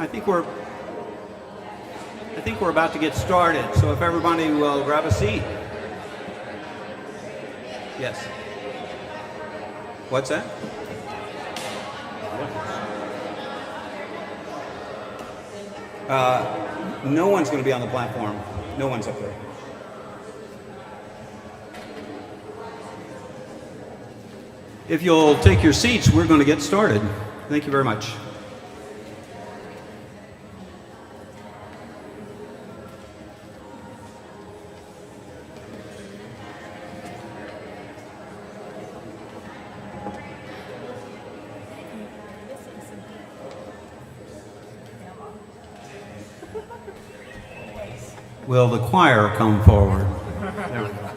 I think we're about to get started, so if everybody will grab a seat. Yes. What's that? No one's going to be on the platform. No one's up there. If you'll take your seats, we're going to get started. Thank you very much. Will the choir come forward? There we go.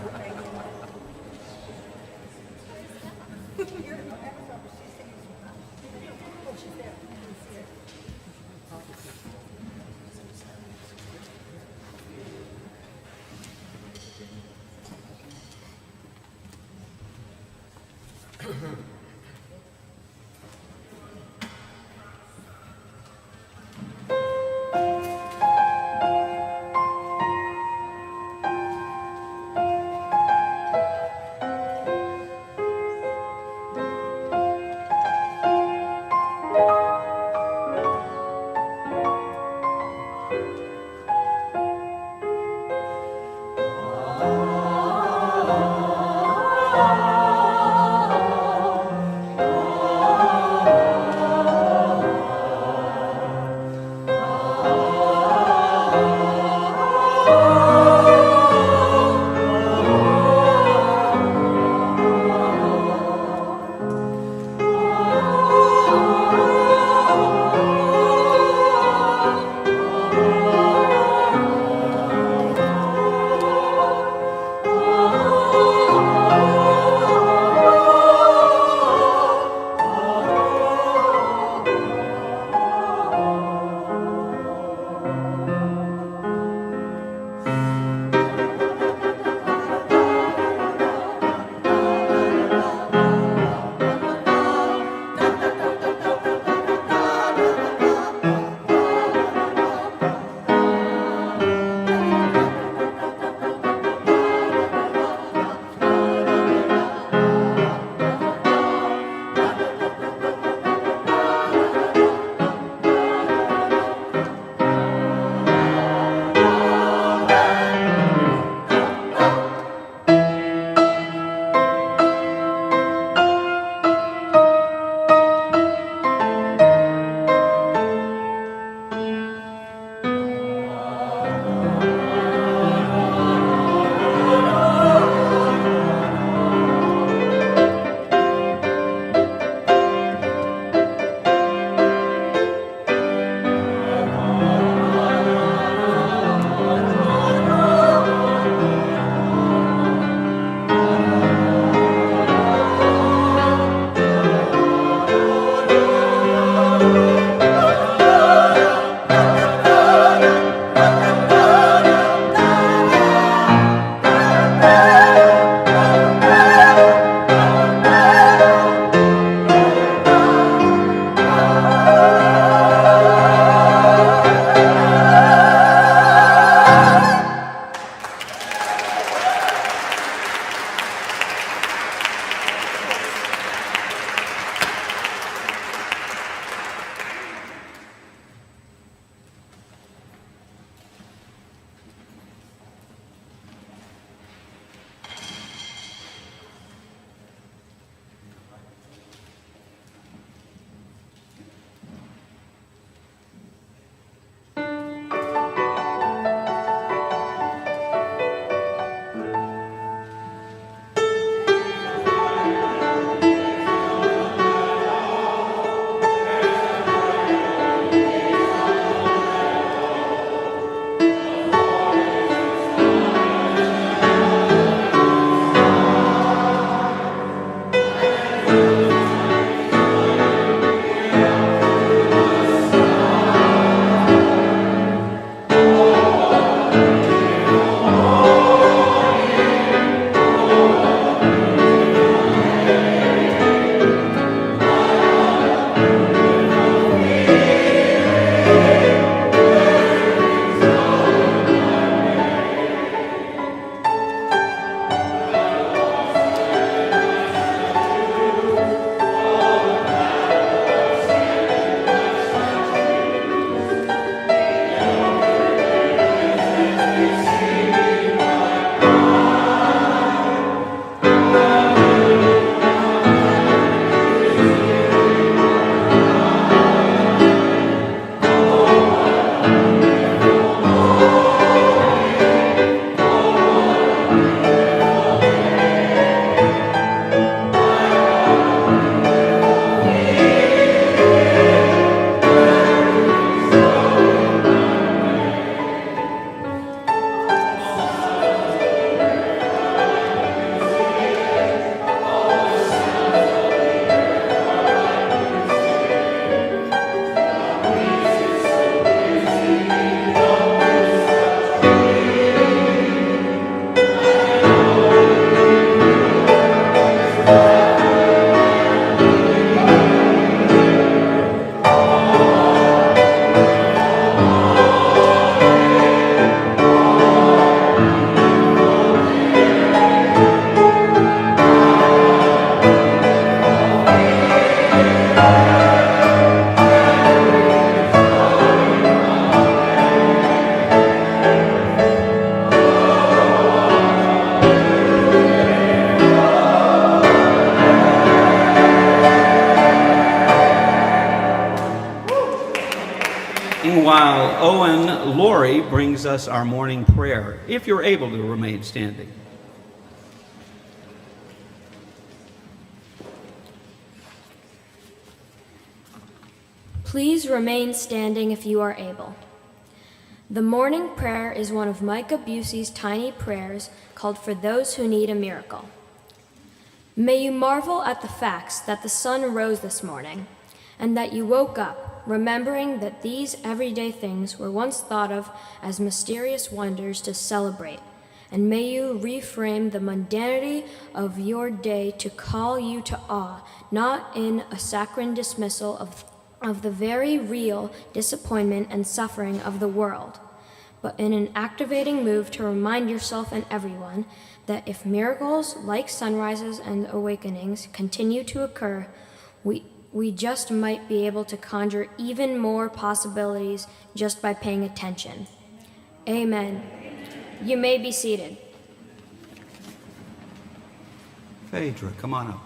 While Owen Laurie brings us our morning prayer, if you're able to remain standing. Please remain standing if you are able. The morning prayer is one of Micah Bucey's tiny prayers called For Those Who Need a Miracle. May you marvel at the facts that the sun rose this morning and that you woke up remembering that these everyday things were once thought of as mysterious wonders to celebrate, and may you reframe the mundanity of your day to call you to awe, not in a saccharine dismissal of the very real disappointment and suffering of the world, but in an activating move to remind yourself and everyone that if miracles like sunrises and awakenings continue to occur, we just might be able to conjure even more possibilities just by paying attention. Amen. You may be seated. Phaedra, come on up.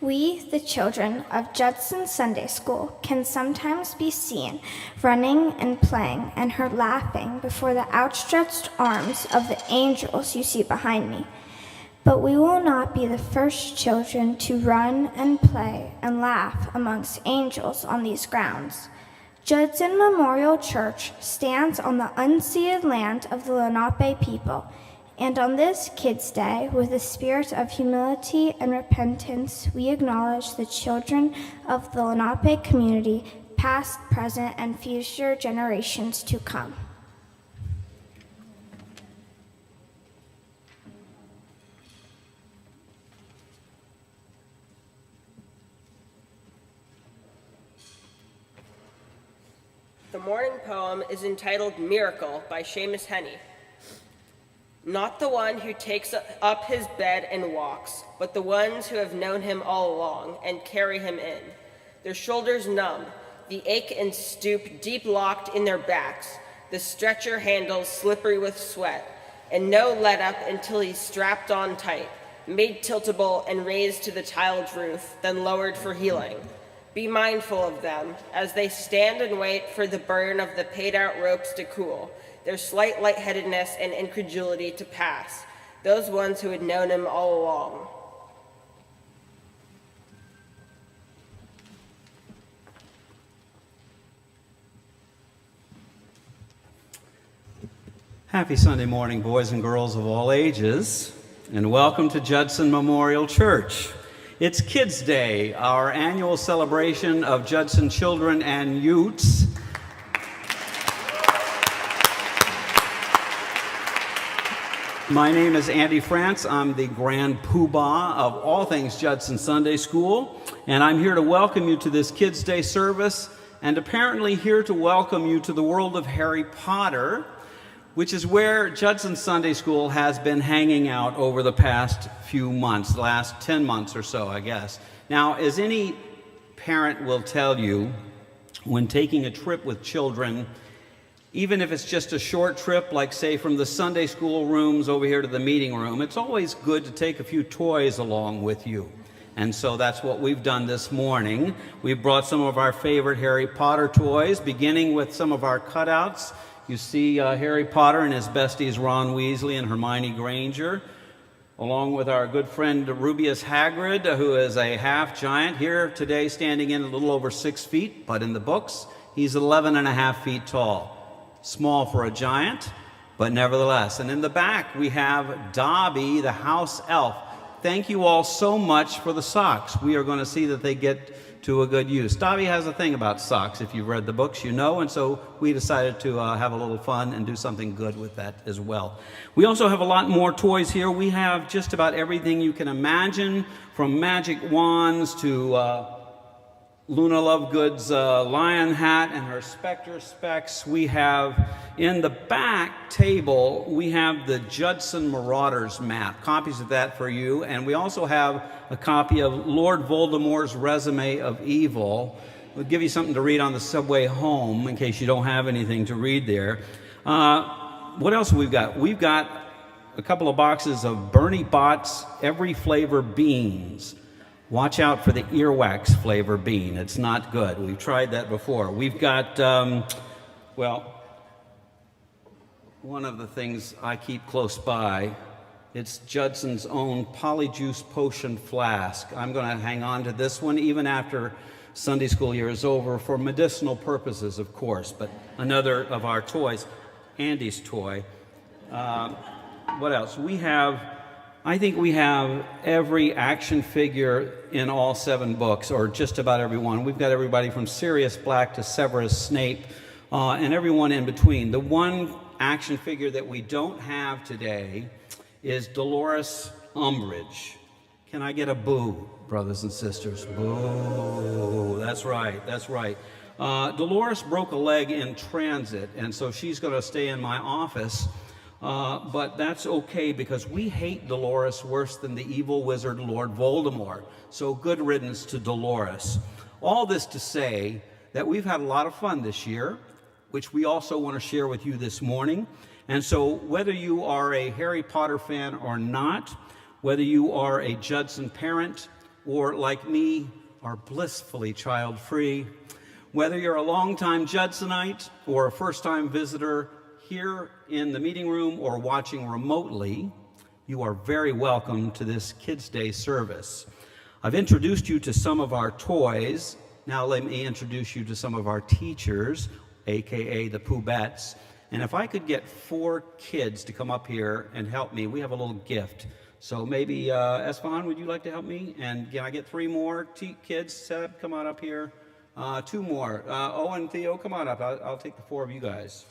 We, the children of Judson Sunday School, can sometimes be seen running and playing and heard laughing before the outstretched arms of the angels you see behind me. But we will not be the first children to run and play and laugh amongst angels on these grounds. Judson Memorial Church stands on the unceded land of the Lenape people, and on this Kids' Day, with a spirit of humility and repentance, we acknowledge the children of the Lenape community, past, present, and future generations to come. The morning poem is entitled Miracle by Seamus Henney. Not the one who takes up his bed and walks, but the ones who have known him all along and carry him in. Their shoulders numb, the ache and stoop deep locked in their backs, the stretcher handles slippery with sweat, and no let up until he's strapped on tight, made tiltable and raised to the tiled roof, then lowered for healing. Be mindful of them as they stand and wait for the burn of the paid out ropes to cool, their slight lightheadedness and incredulity to pass, those ones who had known him all along. Happy Sunday morning, boys and girls of all ages, and welcome to Judson Memorial Church. It's Kids' Day, our annual celebration of Judson children and youths. My name is Andy France. I'm the grand poobah of all things Judson Sunday School, and I'm here to welcome you to this Kids' Day service, and apparently here to welcome you to the world of Harry Potter, which is where Judson Sunday School has been hanging out over the past few months, the last 10 months or so, I guess. Now, as any parent will tell you, when taking a trip with children, even if it's just a short trip, like say from the Sunday school rooms over here to the meeting room, it's always good to take a few toys along with you. And so that's what we've done this morning. We've brought some of our favorite Harry Potter toys, beginning with some of our cutouts. You see Harry Potter and his besties Ron Weasley and Hermione Granger, along with our good friend Rubeus Hagrid, who is a half giant, here today standing in a little over 6 feet, but in the books, he's 11 and a half feet tall. Small for a giant, but nevertheless. And in the back, we have Dobby, the house elf. Thank you all so much for the socks. We are going to see that they get to a good use. Dobby has a thing about socks. If you've read the books, you know, and so we decided to have a little fun and do something good with that as well. We also have a lot more toys here. We have just about everything you can imagine, from magic wands to Luna Lovegood's lion hat and her Spectre specs. We have in the back table, we have the Judson Marauders map, copies of that for you. And we also have a copy of Lord Voldemort's Resume of Evil. We'll give you something to read on the subway home in case you don't have anything to read there. What else have we got? We've got a couple of boxes of Bernie Bott's Every Flavor Beans. Watch out for the earwax flavor bean. It's not good. We've tried that before. We've got, one of the things I keep close by, it's Judson's own Polyjuice Potion Flask. I'm going to hang on to this one even after Sunday school year is over for medicinal purposes, of course, but another of our toys, Andy's toy. What else? I think we have every action figure in all 7 books, or just about every one. We've got everybody from Sirius Black to Severus Snape, and everyone in between. The one action figure that we don't have today is Dolores Umbridge. Can I get a boo, brothers and sisters? Boo. That's right, that's right. Dolores broke a leg in transit, and so she's going to stay in my office. But that's okay because we hate Dolores worse than the evil wizard Lord Voldemort. So good riddance to Dolores. All this to say that we've had a lot of fun this year, which we also want to share with you this morning. And so whether you are a Harry Potter fan or not, whether you are a Judson parent or like me, are blissfully child-free, whether you're a longtime Judsonite or a first-time visitor, here in the meeting room or watching remotely, you are very welcome to this Kids Day service. I've introduced you to some of our toys. Now let me introduce you to some of our teachers, aka the Poobettes. And if I could get 4 kids to come up here and help me, we have a little gift. So maybe, Esfahn, would you like to help me? And can I get 3 more kids? Seb, come on up here. 2 more. Owen, Theo, come on up. I'll take the 4 of you guys.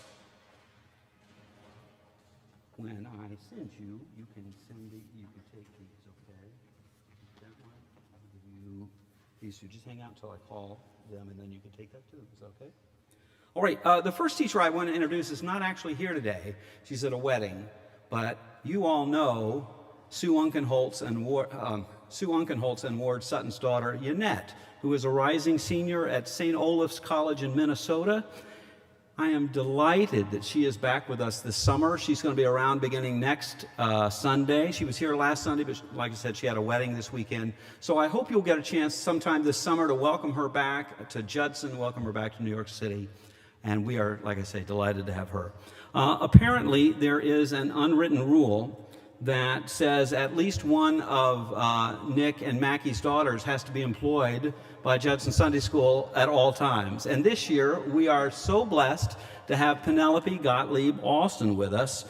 When I send you, you can take these, okay? That one, I'll give you these two. Just hang out until I call them, and then you can take that too. Is that okay? All right, the first teacher I want to introduce is not actually here today. She's at a wedding, but you all know Sue Unkenholtz and Ward Sutton's daughter, Yannette, who is a rising senior at St. Olaf's College in Minnesota. I am delighted that she is back with us this summer. She's going to be around beginning next Sunday. She was here last Sunday, but like I said, she had a wedding this weekend. So I hope you'll get a chance sometime this summer to welcome her back to Judson, welcome her back to New York City. And we are, like I say, delighted to have her. Apparently, there is an unwritten rule that says at least one of Nick and Mackie's daughters has to be employed by Judson Sunday School at all times. And this year, we are so blessed to have Penelope Gottlieb Alston with us.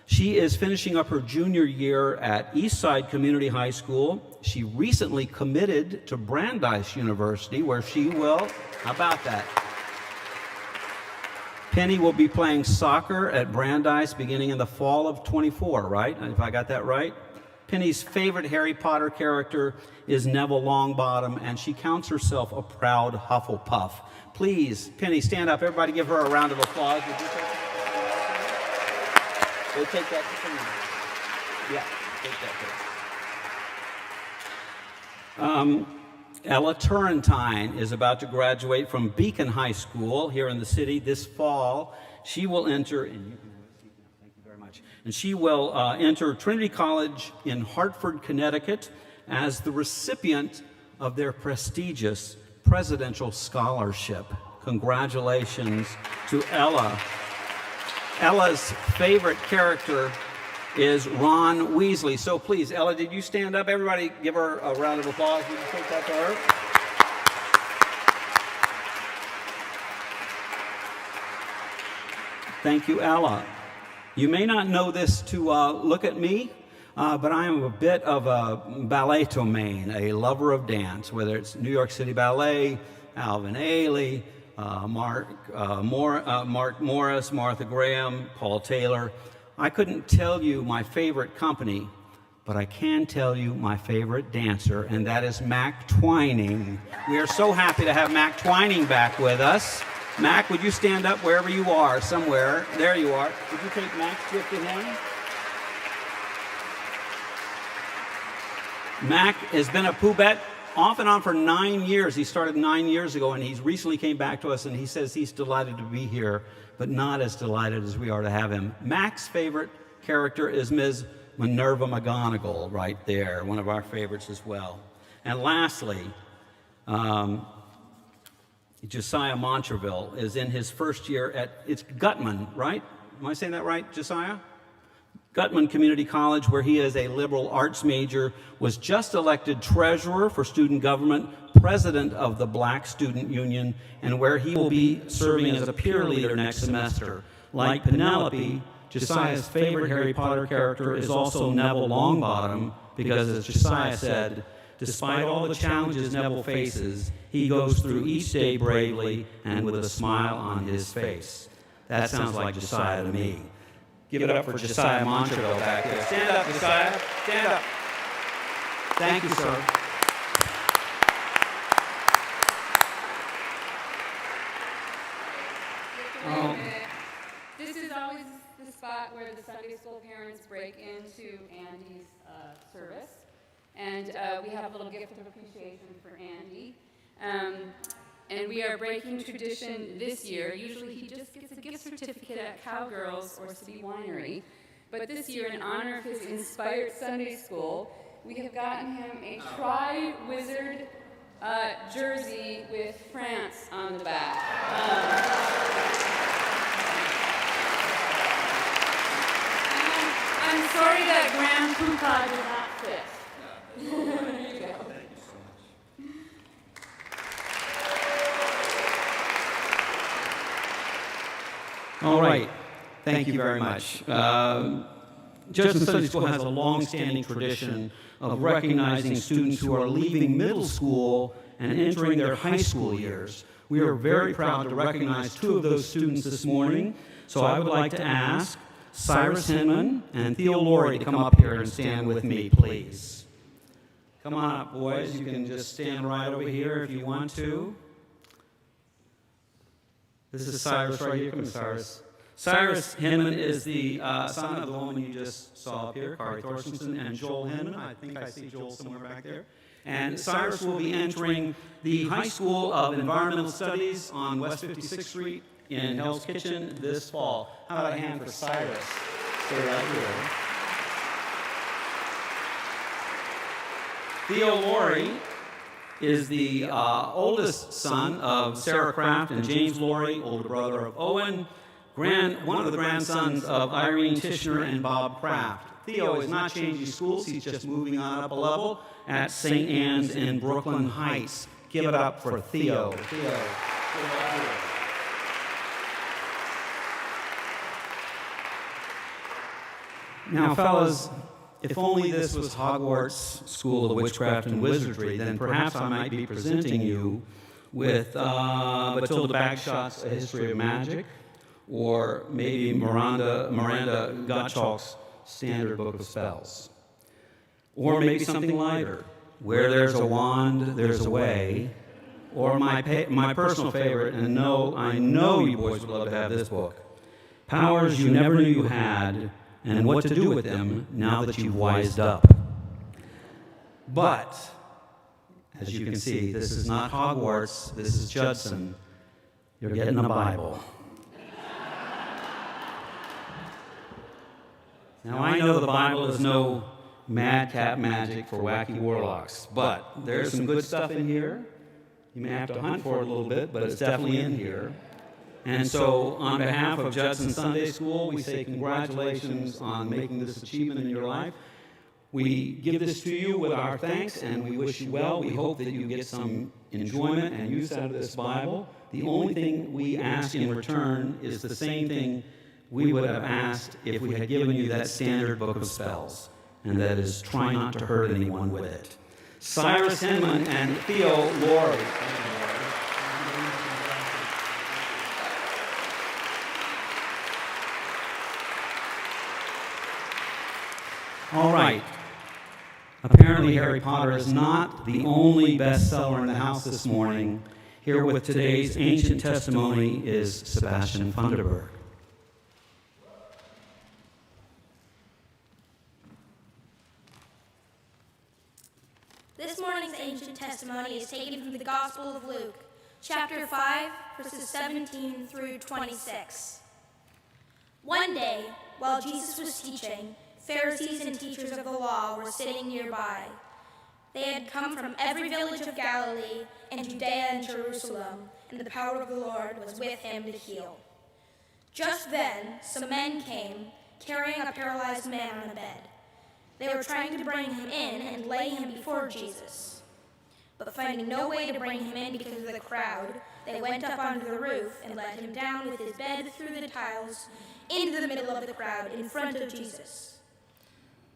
She is finishing up her junior year at Eastside Community High School. She recently committed to Brandeis University, where she will, how about that? Penny will be playing soccer at Brandeis beginning in the fall of 24, right? If I got that right. Penny's favorite Harry Potter character is Neville Longbottom, and she counts herself a proud Hufflepuff. Please, Penny, stand up. Everybody give her a round of applause. We'll take that to Penny. Yeah, take that to Ella Turrentine is about to graduate from Beacon High School here in the city this fall. She will enter, and you can have a seat now. Thank you very much. And she will enter Trinity College in Hartford, Connecticut, as the recipient of their prestigious Presidential Scholarship. Congratulations to Ella. Ella's favorite character is Ron Weasley. So please, Ella, did you stand up? Everybody give her a round of applause. Would you take that to her? Thank you, Ella. You may not know this to look at me, but I am a bit of a balletomane, a lover of dance, whether it's New York City Ballet, Alvin Ailey, Mark Morris, Martha Graham, Paul Taylor. I couldn't tell you my favorite company, but I can tell you my favorite dancer, and that is Mac Twining. We are so happy to have Mac Twining back with us. Mac, would you stand up wherever you are, somewhere? There you are. Would you take Mac's gift to him? Mac has been a Poobet off and on for 9 years. He started 9 years ago, and he's recently came back to us, and he says he's delighted to be here, but not as delighted as we are to have him. Mac's favorite character is Ms. Minerva McGonagall, right there, one of our favorites as well. And lastly, Josiah Montreville is in his first year at, it's Gutman, right? Am I saying that right, Josiah? Gutman Community College, where he is a liberal arts major, was just elected treasurer for student government, president of the Black Student Union, and where he will be serving as a peer leader next semester. Like Penelope, Josiah's favorite Harry Potter character is also Neville Longbottom, because as Josiah said, despite all the challenges Neville faces, he goes through each day bravely and with a smile on his face. That sounds like Josiah to me. Give it up for Josiah Montreville back there. Stand up, Josiah. Stand up. Thank you, sir. This is always the spot where the Sunday school parents break into Andy's service. And we have a little gift of appreciation for Andy. And we are breaking tradition this year. Usually he just gets a gift certificate at Cowgirls or City Winery. But this year, in honor of his inspired Sunday school, we have gotten him a Tri-Wizard jersey with France on the back. I'm sorry that Grand Poobah did not fit. There you go. All right. Thank you very much. Judson Sunday School has a long-standing tradition of recognizing students who are leaving middle school and entering their high school years. We are very proud to recognize 2 of those students this morning. So I would like to ask Cyrus Hinman and Theo Laurie to come up here and stand with me, please. Come on up, boys. You can just stand right over here if you want to. This is Cyrus right here. Come on, Cyrus. Cyrus Hinman is the son of the woman you just saw up here, Kari Thorstensen, and Joel Hinman. I think I see Joel somewhere back there. And Cyrus will be entering the High School of Environmental Studies on West 56th Street in Hell's Kitchen this fall. How about a hand for Cyrus? Stay right here. Theo Laurie is the oldest son of Sarah Kraft and James Laurie, older brother of Owen, one of the grandsons of Irene Tishner and Bob Kraft. Theo is not changing schools, he's just moving on up a level at St. Anne's in Brooklyn Heights. Give it up for Theo. Theo. Now, fellas, if only this was Hogwarts School of Witchcraft and Wizardry, then perhaps I might be presenting you with Matilda Bagshot's A History of Magic, or maybe Miranda Gottschalk's Standard Book of Spells. Or maybe something lighter, Where There's a Wand, There's a Way, or my personal favorite, and I know you boys would love to have this book, Powers You Never Knew You Had, and What to Do with Them Now That You've Wised Up. But, as you can see, this is not Hogwarts, this is Judson. You're getting a Bible. Now, I know the Bible is no madcap magic for wacky warlocks, but there's some good stuff in here. You may have to hunt for it a little bit, but it's definitely in here. And so, on behalf of Judson Sunday School, we say congratulations on making this achievement in your life. We give this to you with our thanks, and we wish you well. We hope that you get some enjoyment and use out of this Bible. The only thing we ask in return is the same thing we would have asked if we had given you that standard book of spells, and that is try not to hurt anyone with it. Cyrus Hinman and Theo Laurie. All right. Apparently, Harry Potter is not the only bestseller in the house this morning. Here with today's ancient testimony is Sebastian Funderburg. This morning's ancient testimony is taken from the Gospel of Luke, chapter 5, verses 17 through 26. One day, while Jesus was teaching, Pharisees and teachers of the law were sitting nearby. They had come from every village of Galilee and Judea and Jerusalem, and the power of the Lord was with him to heal. Just then, some men came, carrying a paralyzed man on a bed. They were trying to bring him in and lay him before Jesus. But finding no way to bring him in because of the crowd, they went up onto the roof and let him down with his bed through the tiles into the middle of the crowd in front of Jesus.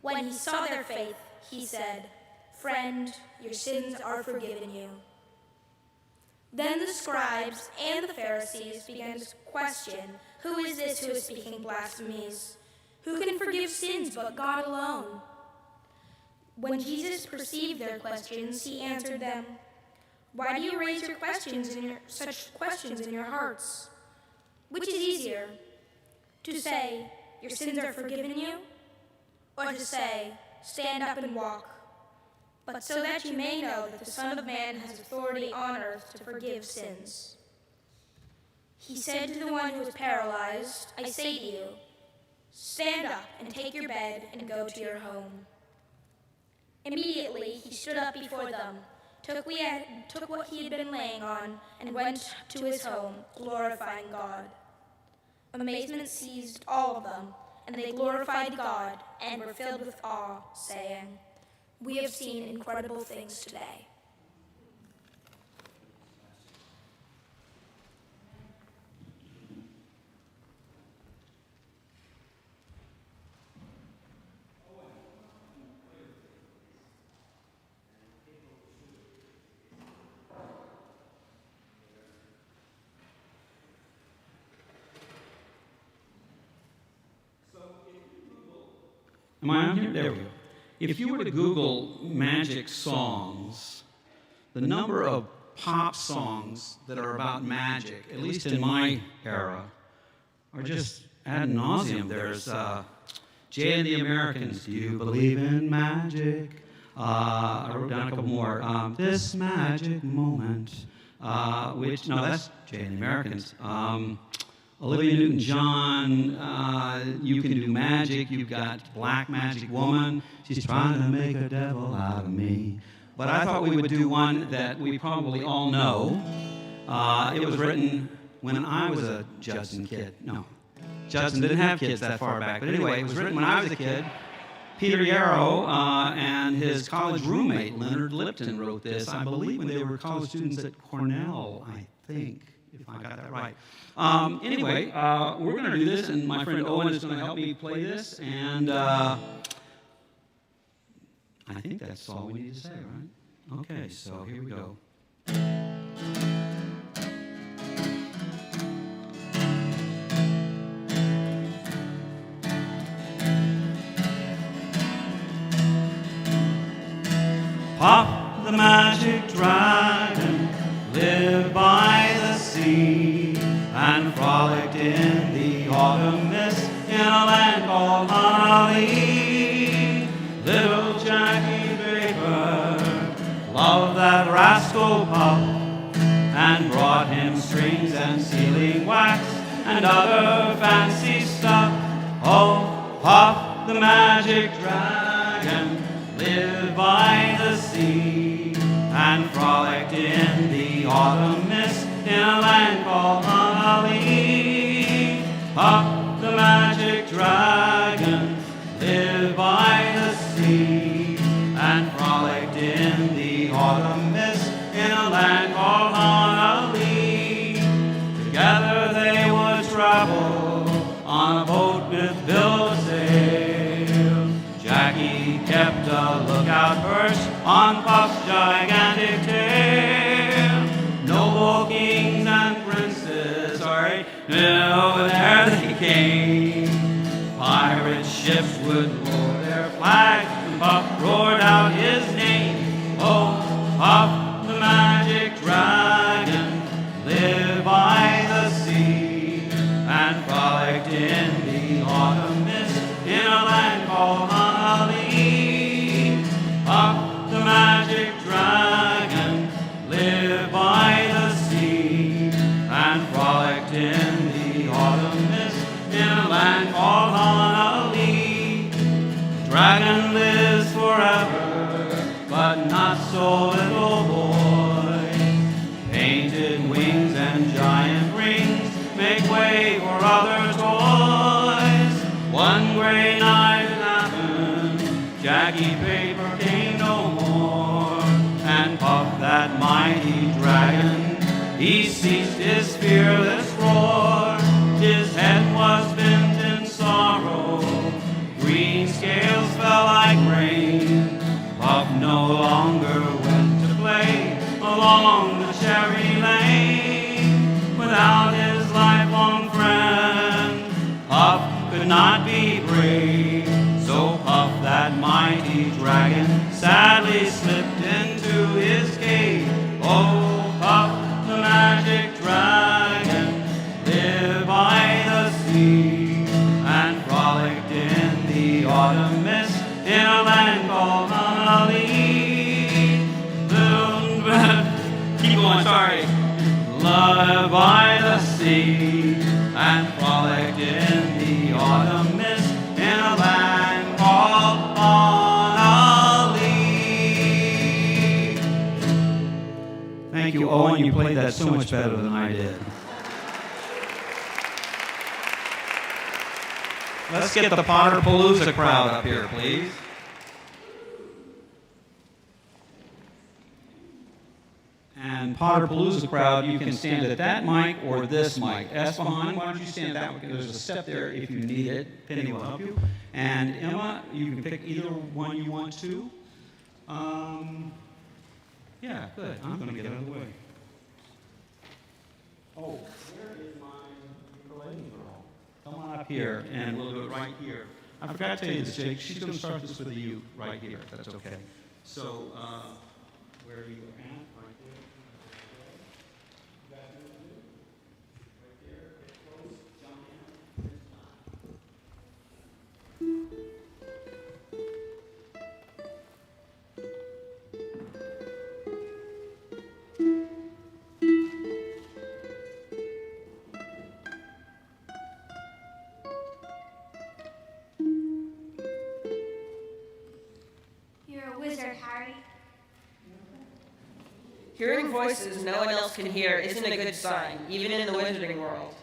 When he saw their faith, he said, "Friend, your sins are forgiven you." Then the scribes and the Pharisees began to question, "Who is this who is speaking blasphemies? Who can forgive sins but God alone?" When Jesus perceived their questions, he answered them, "Why do you raise such questions in your hearts? Which is easier, to say, 'Your sins are forgiven you,' or to say, 'Stand up and walk'? But so that you may know that the Son of Man has authority on earth to forgive sins." He said to the one who was paralyzed, "I say to you, stand up and take your bed and go to your home." Immediately he stood up before them, took what he had been laying on, and went to his home, glorifying God. Amazement seized all of them, and they glorified God and were filled with awe, saying, "We have seen incredible things today." Am I on here? There we go. If you were to Google magic songs, the number of pop songs that are about magic, at least in my era, are just ad nauseum. There's Jay and the Americans, "Do you believe in magic?" I wrote down a couple more. "This magic moment," no, that's Jay and the Americans. Olivia Newton-John, "You Can Do Magic." You've got Black Magic Woman, "She's trying to make a devil out of me." But I thought we would do one that we probably all know. It was written when I was a Judson kid. No, Judson didn't have kids that far back. But anyway, it was written when I was a kid. Peter Yarrow and his college roommate, Leonard Lipton, wrote this, I believe, when they were college students at Cornell, I think, if I got that right. Anyway, we're going to do this, and my friend Owen is going to help me play this, and I think that's all we need to say, right? Okay, so here we go. Pop the magic dragon, lived by the sea, and frolicked in the autumn mist in a land called Holly. Little Jackie Draper loved that rascal Pop, and brought him strings and sealing wax and other fancy stuff. Oh, Pop the magic dragon lived by the sea, and frolicked in the autumn mist in a land called Holly. Pop the magic dragon lived by the sea, and frolicked in the autumn mist in a land called Holly. Together they would travel on a boat with billows sail. Jackie kept a lookout perch on Pop's gigantic tail. Noble kings and princes, there they came. Pirate ships would lower their flags, and Pop roared out his frolicked in the autumn mist in a land called Honolulu. Puff the magic dragon lived by the sea and frolicked in the autumn mist in a land called Honolulu. The dragon lives forever, but not so, little boy. Painted wings and giant rings make way for other toys. One gray night it happened, Jackie Paper came no more, and Puff, that mighty dragon, he ceased his fearless roar. His head was bent in sorrow, green scales fell like rain. Puff no longer went to play along the cherry lane. Without his lifelong friend, Puff could not be brave. So Puff, that mighty dragon, sadly slipped into his cave. Oh, Puff, the magic dragon, lived by the sea and frolicked in the autumn mist in a land called Honolulu. Keep going, sorry. Loved by the sea and frolicked in the autumn mist in a land called Honolulu. Thank you, Owen. You played that so much better than I did. Let's get the Potterpalooza crowd up here, please. And Potterpalooza crowd, you can stand at that mic or this mic. Espag, why don't you stand that way? There's a step there if you need it. Penny will help you. And Emma, you can pick either one you want to. Yeah, good. I'm going to get out of the way. Oh, where is my ukulele girl? Come on up here, and we'll do it right here. I forgot to tell you this, Jake. She's going to start this with a U right here, if that's okay. So, where you at? Right there. You guys know what to do? Right there, get close, jump in, it's You're a wizard, Harry. Hearing voices no one else can hear isn't a good sign, even in the wizarding world.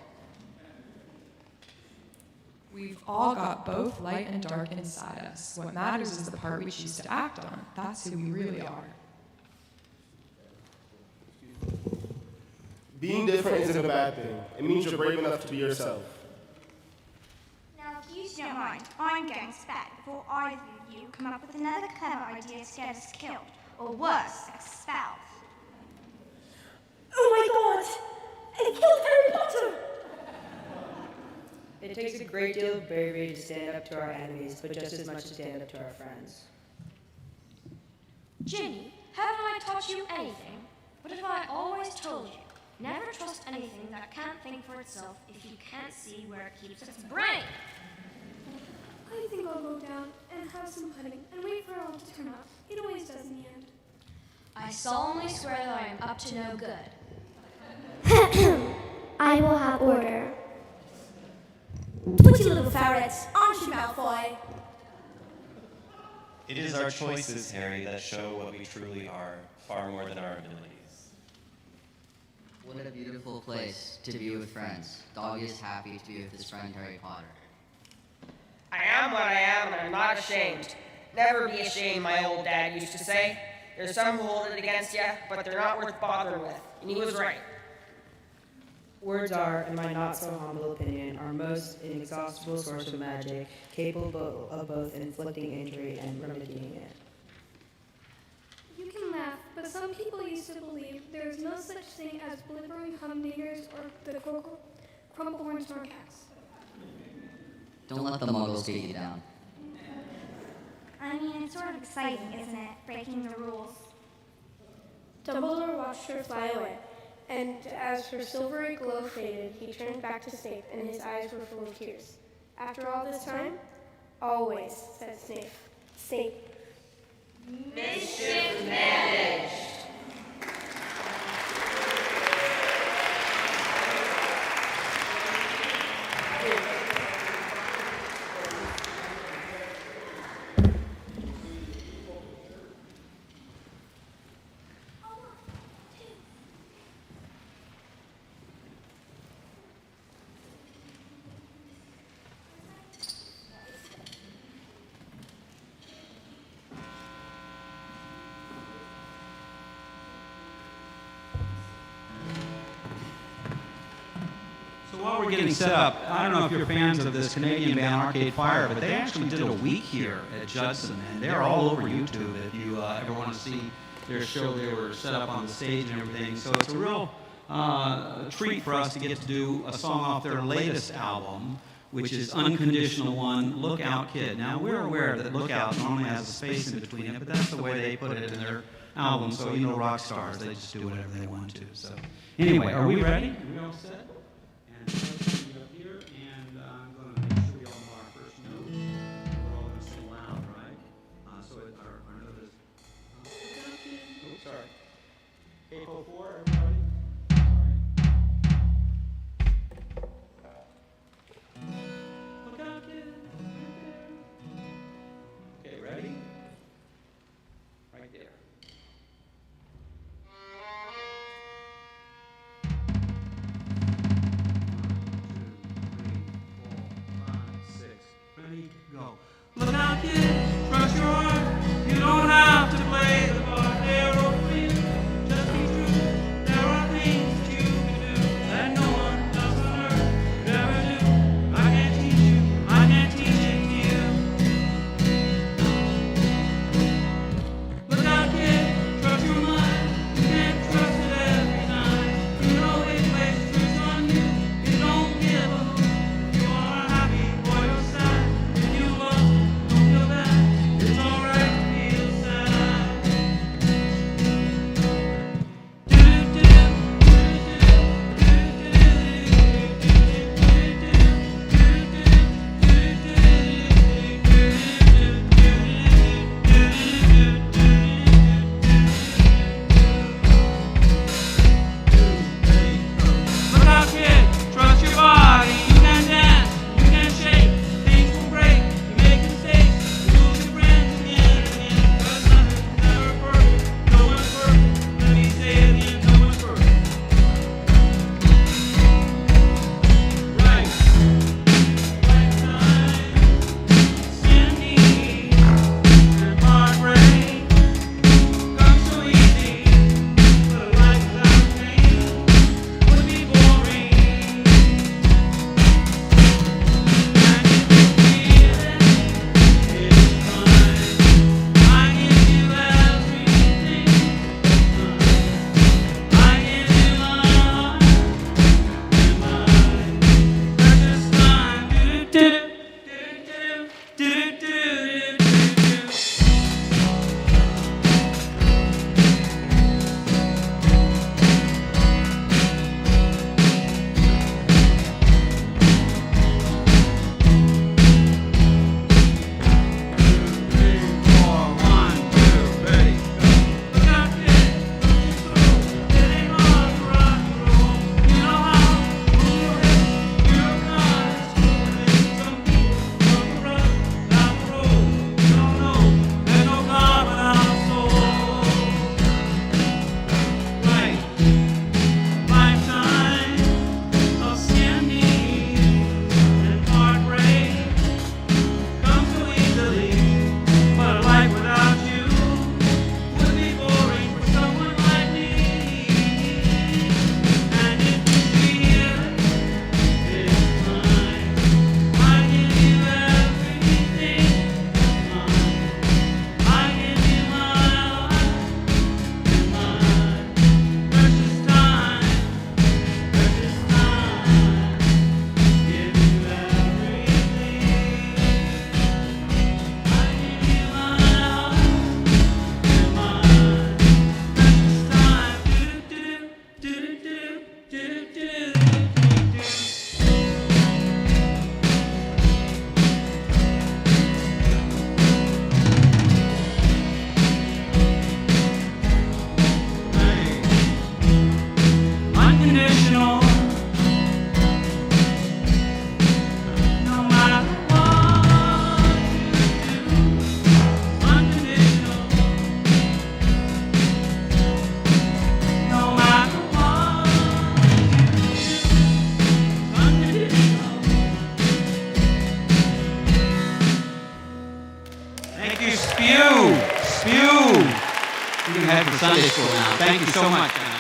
We've all got both light and dark inside us. What matters is the part we choose to act on. That's who we really are. Being different isn't a bad thing. It means you're brave enough to be yourself. Now, if you don't mind, I'm going to bed before either of you come up with another clever idea to get us killed, or worse, expelled. Oh my god! It killed Harry Potter! It takes a great deal of bravery to stand up to our enemies, but just as much to stand up to our friends. Ginny, haven't I taught you anything? What have I always told you? Never trust anything that can't think for itself if you can't see where it keeps its brain. I think I'll go down and have some pudding and wait for it all to turn up. It always does in the end. I solemnly swear that I am up to no good. I will have order. Twitchy little ferrets, aren't you, Malfoy? It is our choices, Harry, that show what we truly are, far more than our abilities. What a beautiful place to be with friends. Dog is happy to be with his friend Harry Potter. I am what I am, and I'm not ashamed. Never be ashamed, my old dad used to say. There's some who hold it against you, but they're not worth bothering with. And he was right. Words are, in my not-so-humble opinion, our most inexhaustible source of magic, capable of both inflicting injury and remedying it. You can laugh, but some people used to believe there is no such thing as blibbering humdingers or the crumplehorn snorcats. Don't let the muggles get you down. I mean, it's sort of exciting, isn't it? Breaking the rules. Dumbledore watched her fly away. And as her silvery glow faded, he turned back to Snape, and his eyes were full of tears. After all this time? Always, said Snape. Snape. Mischief managed. While we're getting set up, I don't know if you're fans of this Canadian band Arcade Fire, but they actually did a week here at Judson, and they're all over YouTube if you ever want to see their show. They were set up on the stage and everything, so it's a real treat for us to get to do a song off their latest album, which is Unconditional One, Look Out Kid. Now, we're aware that Look Out normally has a space in between it, but that's the way they put it in their album, so you know rock stars, they just do whatever they want to. So anyway, are we ready? Are we all set? And up here, and I'm going to make sure we all know our first note. We're all going to sing loud, right? So our note is. Oh, sorry. 804, everybody. Look out, kid. Okay, ready? Right there. ahead for Sunday school now. Thank you so much, Andy.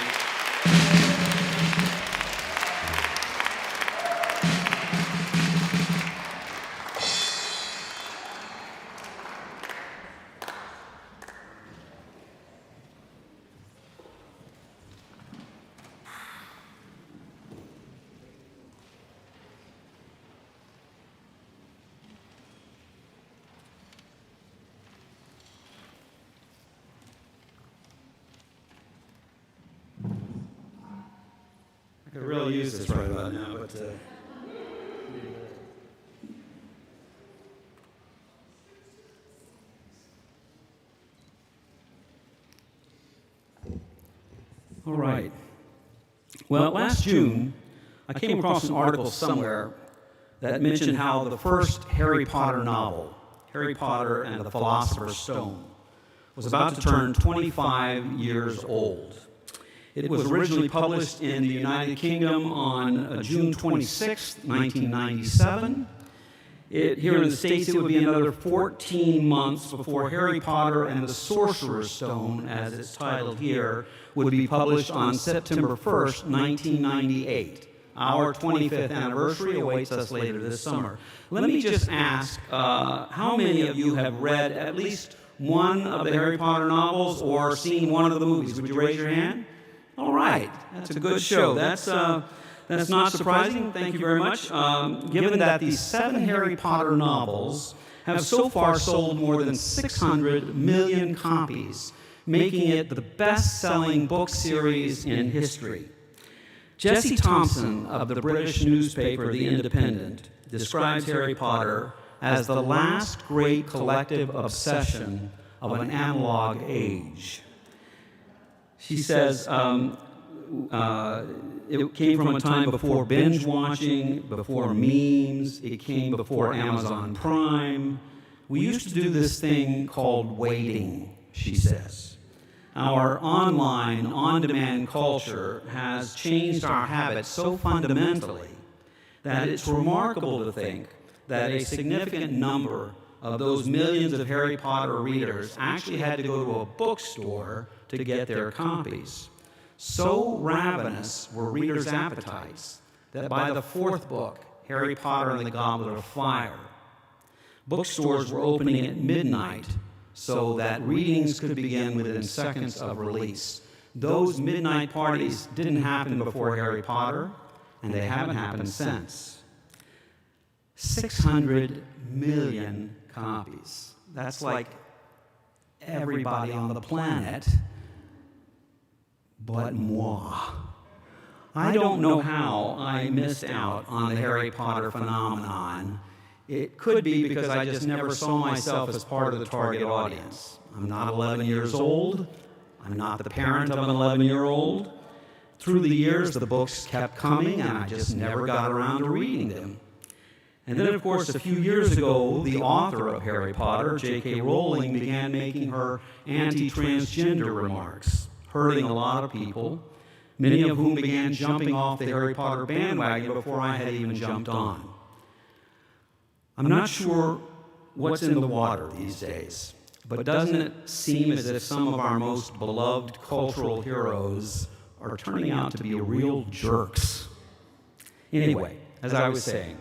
I could really use this right about now, but all right. Well, last June, I came across an article somewhere that mentioned how the first Harry Potter novel, Harry Potter and the Philosopher's Stone, was about to turn 25 years old. It was originally published in the United Kingdom on June 26, 1997. Here in the States, it would be another 14 months before Harry Potter and the Sorcerer's Stone, as it's titled here, would be published on September 1st, 1998. Our 25th anniversary awaits us later this summer. Let me just ask, how many of you have read at least one of the Harry Potter novels or seen one of the movies? Would you raise your hand? All right, that's a good show. That's not surprising. Thank you very much. Given that these 7 Harry Potter novels have so far sold more than 600 million copies, making it the best-selling book series in history. Jesse Thompson of the British newspaper The Independent describes Harry Potter as the last great collective obsession of an analog age. She says it came from a time before binge watching, before memes, it came before Amazon Prime. We used to do this thing called waiting, she says. Our online, on-demand culture has changed our habits so fundamentally that it's remarkable to think that a significant number of those millions of Harry Potter readers actually had to go to a bookstore to get their copies. So ravenous were readers' appetites that by the 4th book, Harry Potter and the Goblet of Fire, bookstores were opening at midnight so that readings could begin within seconds of release. Those midnight parties didn't happen before Harry Potter, and they haven't happened since. 600 million copies. That's like everybody on the planet but moi. I don't know how I missed out on the Harry Potter phenomenon. It could be because I just never saw myself as part of the target audience. I'm not 11 years old. I'm not the parent of an 11-year-old. Through the years, the books kept coming, and I just never got around to reading them. And then, of course, a few years ago, the author of Harry Potter, J.K. Rowling, began making her anti-transgender remarks, hurting a lot of people, many of whom began jumping off the Harry Potter bandwagon before I had even jumped on. I'm not sure what's in the water these days, but doesn't it seem as if some of our most beloved cultural heroes are turning out to be real jerks? Anyway, as I was saying,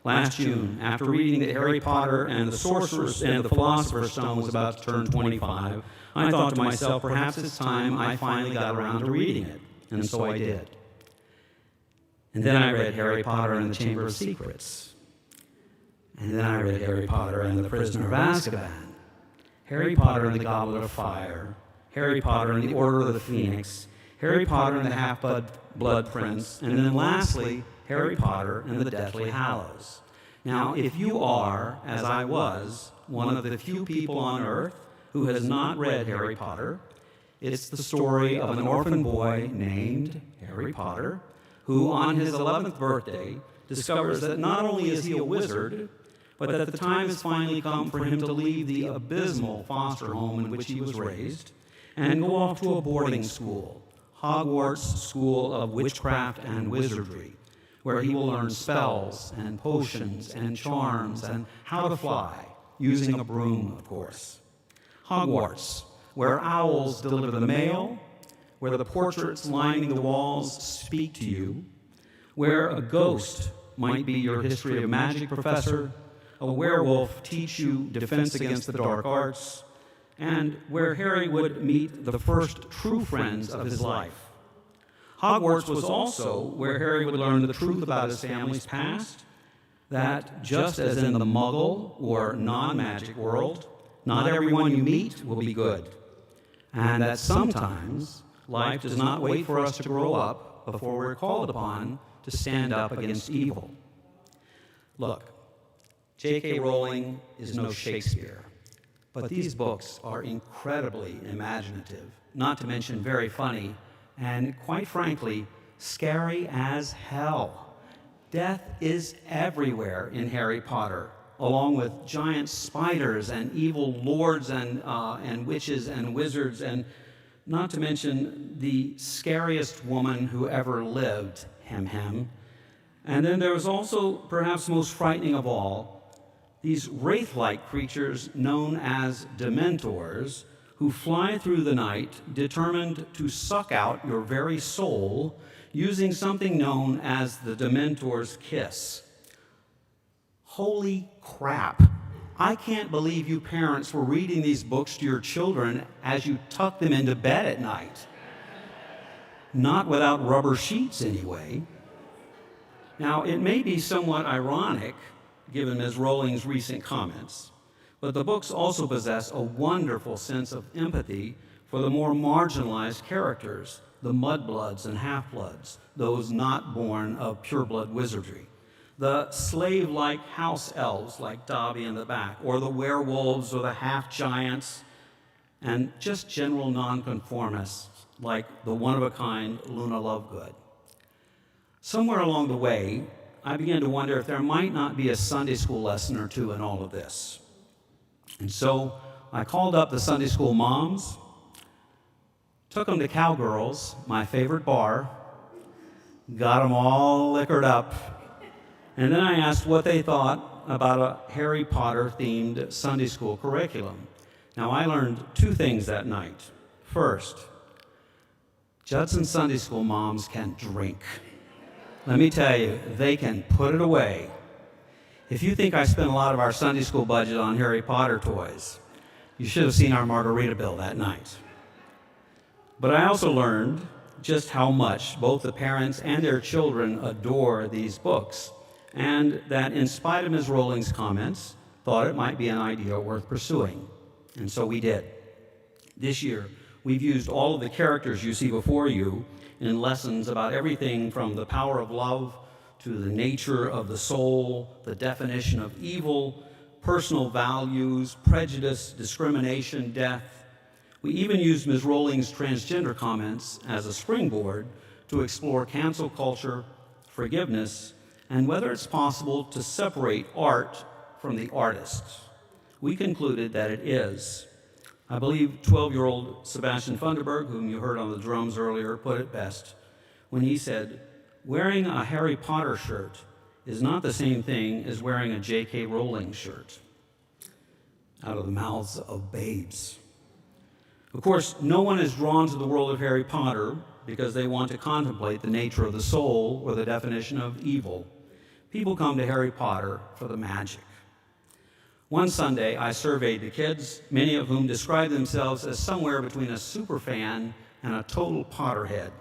last June, after reading that Harry Potter and the Sorcerer's and the Philosopher's Stone was about to turn 25, I thought to myself, perhaps it's time I finally got around to reading it, and so I did. And then I read Harry Potter and the Chamber of Secrets. And then I read Harry Potter and the Prisoner of Azkaban, Harry Potter and the Goblet of Fire, Harry Potter and the Order of the Phoenix, Harry Potter and the Half-Blood Prince, and then lastly, Harry Potter and the Deathly Hallows. Now, if you are, as I was, one of the few people on earth who has not read Harry Potter, it's the story of an orphan boy named Harry Potter, who on his 11th birthday discovers that not only is he a wizard, but that the time has finally come for him to leave the abysmal foster home in which he was raised and go off to a boarding school, Hogwarts School of Witchcraft and Wizardry, where he will learn spells and potions and charms and how to fly, using a broom, of course. Hogwarts, where owls deliver the mail, where the portraits lining the walls speak to you, where a ghost might be your history of magic professor, a werewolf teach you defense against the dark arts, and where Harry would meet the first true friends of his life. Hogwarts was also where Harry would learn the truth about his family's past, that just as in the Muggle or non-magic world, not everyone you meet will be good, and that sometimes life does not wait for us to grow up before we're called upon to stand up against evil. Look, J.K. Rowling is no Shakespeare, but these books are incredibly imaginative, not to mention very funny, and quite frankly, scary as hell. Death is everywhere in Harry Potter, along with giant spiders and evil lords and witches and wizards, and not to mention the scariest woman who ever lived, Hem. And then there was also, perhaps most frightening of all, these wraith-like creatures known as Dementors, who fly through the night determined to suck out your very soul using something known as the Dementor's kiss. Holy crap. I can't believe you parents were reading these books to your children as you tuck them into bed at night. Not without rubber sheets, anyway. Now, it may be somewhat ironic, given Ms. Rowling's recent comments, but the books also possess a wonderful sense of empathy for the more marginalized characters, the mudbloods and half-bloods, those not born of pureblood wizardry, the slave-like house elves like Dobby in the back, or the werewolves or the half-giants, and just general nonconformists like the one-of-a-kind Luna Lovegood. Somewhere along the way, I began to wonder if there might not be a Sunday school lesson or two in all of this. And so I called up the Sunday school moms, took them to Cowgirls, my favorite bar, got them all liquored up, and then I asked what they thought about a Harry Potter-themed Sunday school curriculum. Now, I learned two things that night. First, Judson Sunday school moms can drink. Let me tell you, they can put it away. If you think I spent a lot of our Sunday school budget on Harry Potter toys, you should have seen our margarita bill that night. But I also learned just how much both the parents and their children adore these books, and that in spite of Ms. Rowling's comments, thought it might be an idea worth pursuing. And so we did. This year, we've used all of the characters you see before you in lessons about everything from the power of love to the nature of the soul, the definition of evil, personal values, prejudice, discrimination, death. We even used Ms. Rowling's transgender comments as a springboard to explore cancel culture, forgiveness, and whether it's possible to separate art from the artists. We concluded that it is. I believe 12-year-old Sebastian Funderburg, whom you heard on the drums earlier, put it best when he said, "Wearing a Harry Potter shirt is not the same thing as wearing a J.K. Rowling shirt." Out of the mouths of babes. Of course, no one is drawn to the world of Harry Potter because they want to contemplate the nature of the soul or the definition of evil. People come to Harry Potter for the magic. One Sunday, I surveyed the kids, many of whom described themselves as somewhere between a superfan and a total Potterhead.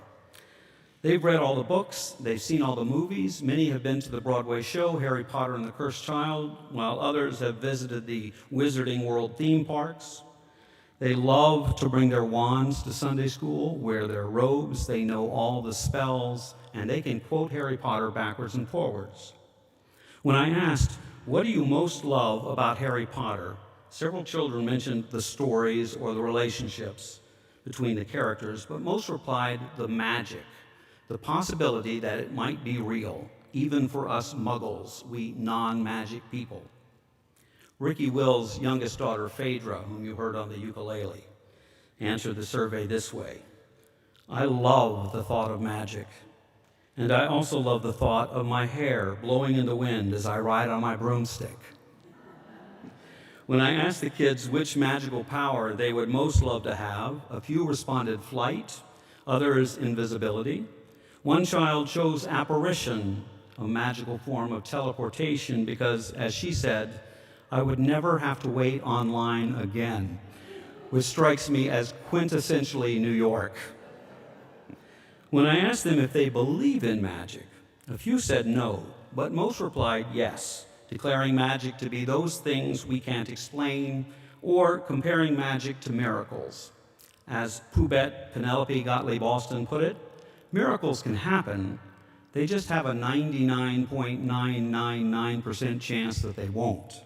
They've read all the books, they've seen all the movies, many have been to the Broadway show, Harry Potter and the Cursed Child, while others have visited the Wizarding World theme parks. They love to bring their wands to Sunday school, wear their robes, they know all the spells, and they can quote Harry Potter backwards and forwards. When I asked, "What do you most love about Harry Potter?" several children mentioned the stories or the relationships between the characters, but most replied the magic, the possibility that it might be real, even for us muggles, we non-magic people. Ricky Will's youngest daughter, Phaedra, whom you heard on the ukulele, answered the survey this way: "I love the thought of magic. And I also love the thought of my hair blowing in the wind as I ride on my broomstick." When I asked the kids which magical power they would most love to have, a few responded flight, others invisibility. One child chose apparition, a magical form of teleportation, because, as she said, I would never have to wait online again, which strikes me as quintessentially New York. When I asked them if they believe in magic, a few said no, but most replied yes, declaring magic to be those things we can't explain, or comparing magic to miracles. As Poubette Penelope Gottlieb Alston put it, miracles can happen, they just have a 99.999% chance that they won't.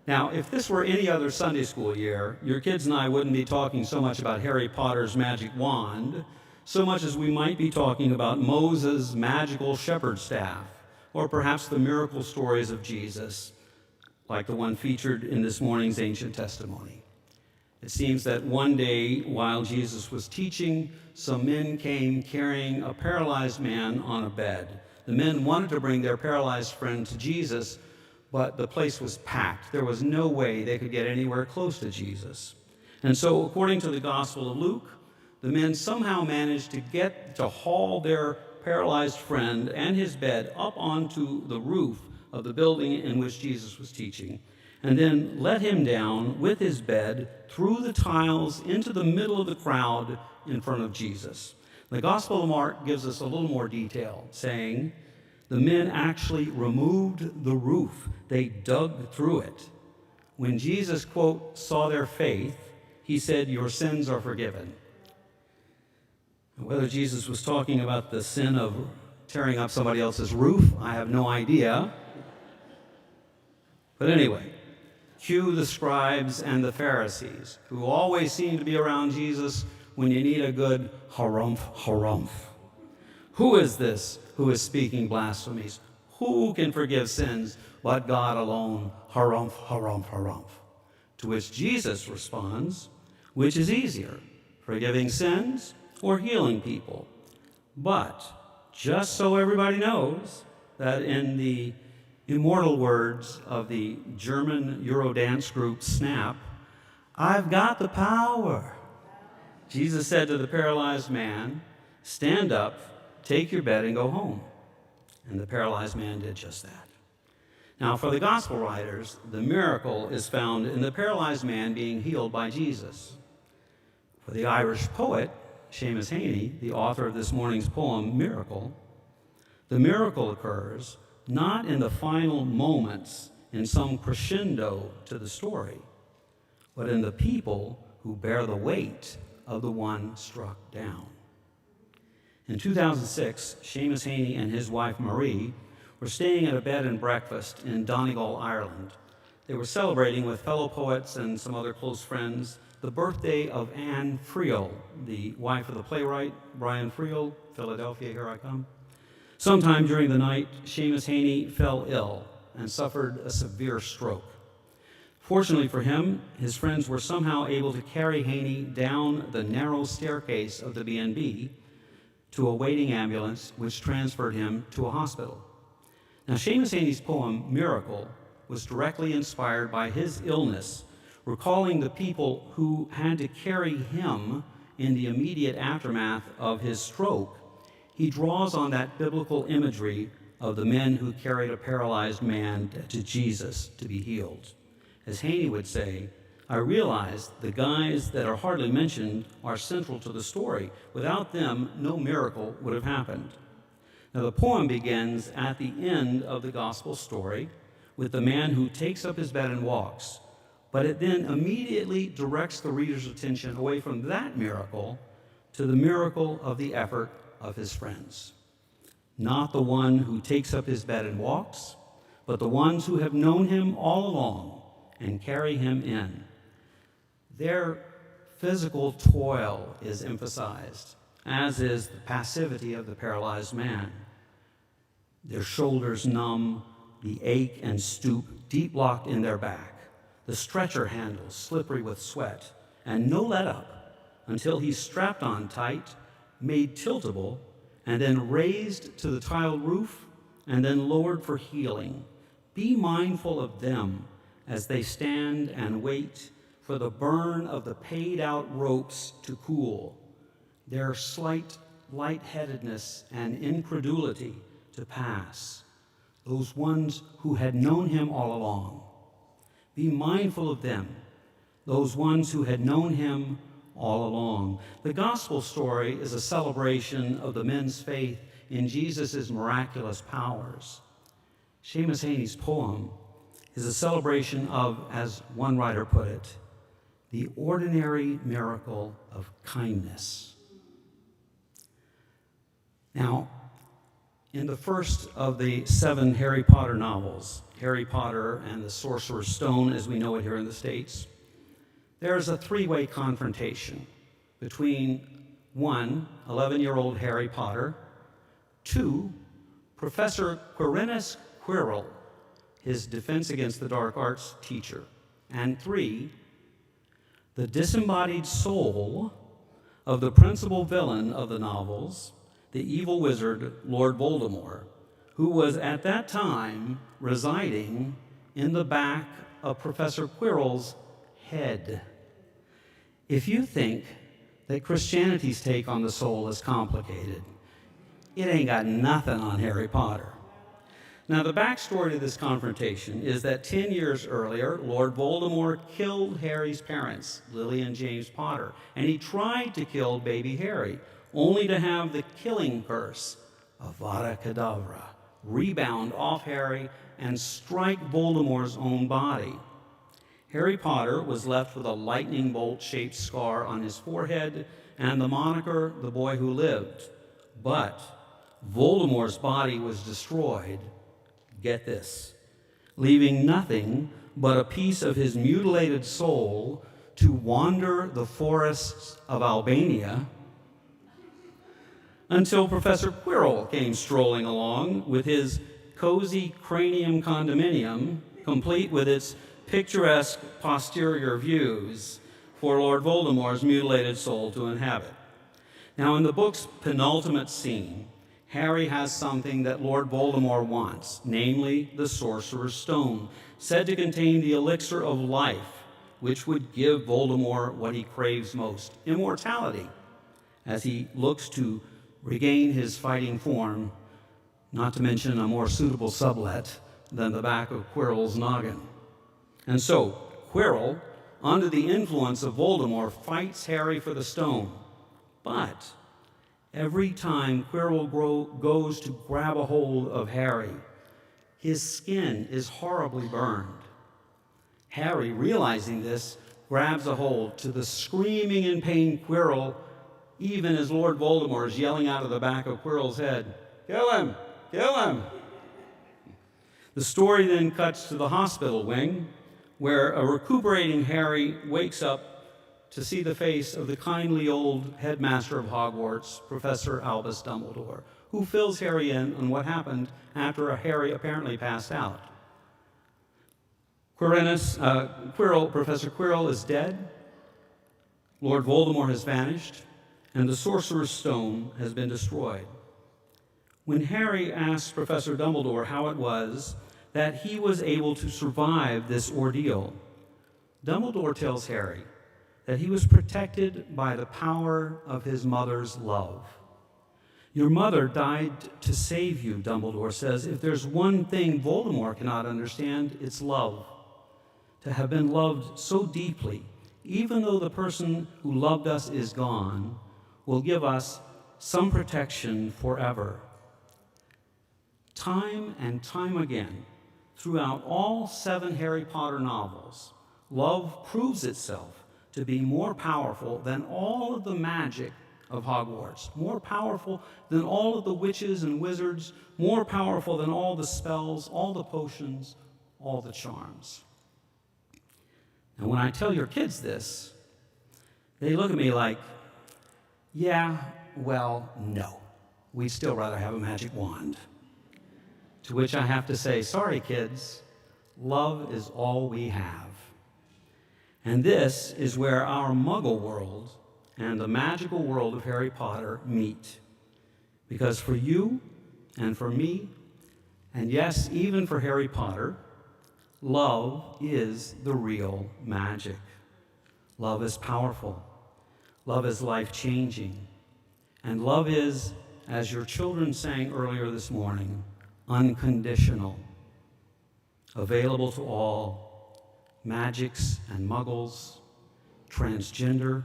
Now, if this were any other Sunday school year, your kids and I wouldn't be talking so much about Harry Potter's magic wand, so much as we might be talking about Moses' magical shepherd's staff, or perhaps the miracle stories of Jesus, like the one featured in this morning's ancient testimony. It seems that one day, while Jesus was teaching, some men came carrying a paralyzed man on a bed. The men wanted to bring their paralyzed friend to Jesus, but the place was packed. There was no way they could get anywhere close to Jesus. And so, according to the Gospel of Luke, the men somehow managed to haul their paralyzed friend and his bed up onto the roof of the building in which Jesus was teaching, and then let him down with his bed through the tiles into the middle of the crowd in front of Jesus. The Gospel of Mark gives us a little more detail, saying, the men actually removed the roof. They dug through it. When Jesus, quote, saw their faith, he said, your sins are forgiven. Whether Jesus was talking about the sin of tearing up somebody else's roof, I have no idea. But anyway, cue the scribes and the Pharisees, who always seem to be around Jesus when you need a good harumph, harumph. Who is this who is speaking blasphemies? Who can forgive sins but God alone? Harumph, harumph, harumph. To which Jesus responds, which is easier, forgiving sins or healing people? But just so everybody knows that in the immortal words of the German Eurodance group Snap, I've got the power. Jesus said to the paralyzed man, stand up, take your bed and go home. And the paralyzed man did just that. Now, for the gospel writers, the miracle is found in the paralyzed man being healed by Jesus. For the Irish poet, Seamus Heaney, the author of this morning's poem, Miracle, the miracle occurs not in the final moments in some crescendo to the story, but in the people who bear the weight of the one struck down. In 2006, Seamus Heaney and his wife Marie were staying at a bed and breakfast in Donegal, Ireland. They were celebrating with fellow poets and some other close friends the birthday of Anne Friel, the wife of the playwright Brian Friel, Philadelphia, here I come. Sometime during the night, Seamus Heaney fell ill and suffered a severe stroke. Fortunately for him, his friends were somehow able to carry Heaney down the narrow staircase of the B&B to a waiting ambulance, which transferred him to a hospital. Now, Seamus Heaney's poem, Miracle, was directly inspired by his illness, recalling the people who had to carry him in the immediate aftermath of his stroke. He draws on that biblical imagery of the men who carried a paralyzed man to Jesus to be healed. As Heaney would say, I realized the guys that are hardly mentioned are central to the story. Without them, no miracle would have happened. Now, the poem begins at the end of the gospel story with the man who takes up his bed and walks, but it then immediately directs the reader's attention away from that miracle to the miracle of the effort of his friends. Not the one who takes up his bed and walks, but the ones who have known him all along and carry him in. Their physical toil is emphasized, as is the passivity of the paralyzed man. Their shoulders numb, the ache and stoop deep locked in their back, the stretcher handles slippery with sweat, and no let up until he's strapped on tight, made tiltable, and then raised to the tiled roof, and then lowered for healing. Be mindful of them as they stand and wait for the burn of the paid-out ropes to cool, their slight lightheadedness and incredulity to pass, those ones who had known him all along. Be mindful of them, those ones who had known him all along. The gospel story is a celebration of the men's faith in Jesus' miraculous powers. Seamus Haney's poem is a celebration of, as one writer put it, the ordinary miracle of kindness. Now, in the first of the 7 Harry Potter novels, Harry Potter and the Sorcerer's Stone, as we know it here in the States, there's a 3-way confrontation between 1, 11-year-old Harry Potter, 2, Professor Quirinus Quirrell, his Defense Against the Dark Arts teacher, and 3, the disembodied soul of the principal villain of the novels, the evil wizard Lord Voldemort, who was at that time residing in the back of Professor Quirrell's head. If you think that Christianity's take on the soul is complicated, it ain't got nothing on Harry Potter. Now, the backstory to this confrontation is that 10 years earlier, Lord Voldemort killed Harry's parents, Lily and James Potter, and he tried to kill baby Harry, only to have the killing curse, Avada Kedavra, rebound off Harry and strike Voldemort's own body. Harry Potter was left with a lightning bolt-shaped scar on his forehead and the moniker, the boy who lived. But Voldemort's body was destroyed, get this, leaving nothing but a piece of his mutilated soul to wander the forests of Albania until Professor Quirrell came strolling along with his cozy cranium condominium, complete with its picturesque posterior views for Lord Voldemort's mutilated soul to inhabit. Now, in the book's penultimate scene, Harry has something that Lord Voldemort wants, namely the Sorcerer's Stone, said to contain the elixir of life, which would give Voldemort what he craves most, immortality, as he looks to regain his fighting form, not to mention a more suitable sublet than the back of Quirrell's noggin. And so, Quirrell, under the influence of Voldemort, fights Harry for the stone. But every time Quirrell goes to grab a hold of Harry, his skin is horribly burned. Harry, realizing this, grabs a hold to the screaming in pain Quirrell, even as Lord Voldemort is yelling out of the back of Quirrell's head, "Kill him! Kill him!" The story then cuts to the hospital wing, where a recuperating Harry wakes up to see the face of the kindly old headmaster of Hogwarts, Professor Albus Dumbledore, who fills Harry in on what happened after Harry apparently passed out. Professor Quirrell is dead, Lord Voldemort has vanished, and the Sorcerer's Stone has been destroyed. When Harry asks Professor Dumbledore how it was that he was able to survive this ordeal, Dumbledore tells Harry that he was protected by the power of his mother's love. Your mother died to save you, Dumbledore says. If there's one thing Voldemort cannot understand, it's love. To have been loved so deeply, even though the person who loved us is gone, will give us some protection forever. Time and time again, throughout all 7 Harry Potter novels, love proves itself to be more powerful than all of the magic of Hogwarts, more powerful than all of the witches and wizards, more powerful than all the spells, all the potions, all the charms. And when I tell your kids this, they look at me like, yeah, well, no. We'd still rather have a magic wand. To which I have to say, sorry, kids, love is all we have. And this is where our Muggle world and the magical world of Harry Potter meet. Because for you and for me, and yes, even for Harry Potter, Love is the real magic. Love is powerful. Love is life-changing. And love is, as your children sang earlier this morning, unconditional, available to all, magics and muggles, transgender,